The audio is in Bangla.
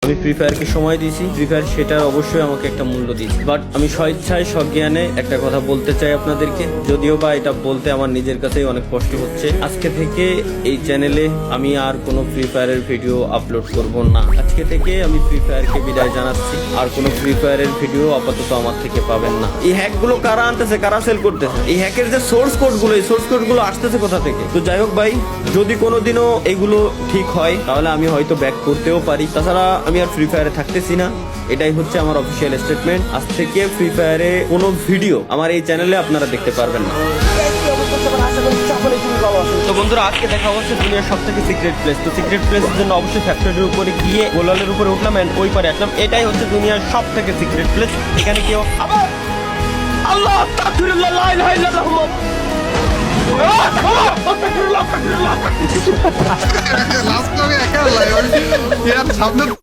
আমি ফ্রি ফায়ারকে সময় দিয়েছি, ফ্রি ফায়ার সেটার অবশ্যই আমাকে একটা মূল্য দিয়েছে। বাট আমি স্বেচ্ছায় সজ্ঞানে একটা কথা বলতে চাই আপনাদেরকে, যদিও বা এটা বলতে আমার নিজের কাছেই অনেক কষ্ট হচ্ছে। আজকে থেকে এই চ্যানেলে আমি আর কোনো ফ্রি ফায়ারের ভিডিও আপলোড করব না। আজকে থেকে আমি ফ্রি ফায়ারকে বিদায় জানাচ্ছি। আর কোনো ফ্রি ফায়ারের ভিডিও আপাতত আমার থেকে পাবেন না। এই হ্যাকগুলো কারা আনতেছে, কারা সেল করতেছে, এই হ্যাকের যে সোর্স কোডগুলো, এই সোর্স কোডগুলো আসতেছে কোথা থেকে? তো যাই হোক ভাই, যদি কোনোদিনও এগুলো ঠিক হয় তাহলে আমি হয়তো ব্যাক করতেও পারি। তাছাড়া আমি আর ফ্রি ফায়ারে থাকতেছি না, এটাই হচ্ছে আমার অফিসিয়াল স্টেটমেন্ট। আজ থেকে ফ্রি ফায়ারে কোনো ভিডিও আমার এই চ্যানেলে আপনারা দেখতে পারবেন না। তো বন্ধুরা, আজকে দেখা হচ্ছে দুনিয়ার সব থেকে সিক্রেট প্লেস। তো সিক্রেট প্লেসের জন্য অবশ্যই ফ্যাক্টরির উপরে গিয়ে গোলালের উপরে উঠলাম এন্ড ওই পারে আসলাম। এটাই হচ্ছে দুনিয়ার সব থেকে সিক্রেট প্লেস। এখানে কেউ আবার আল্লাহ আস্তাগফিরুল্লাহ লা ইলাহা ইল্লাল্লাহ লাস্ট আমি একা সামনে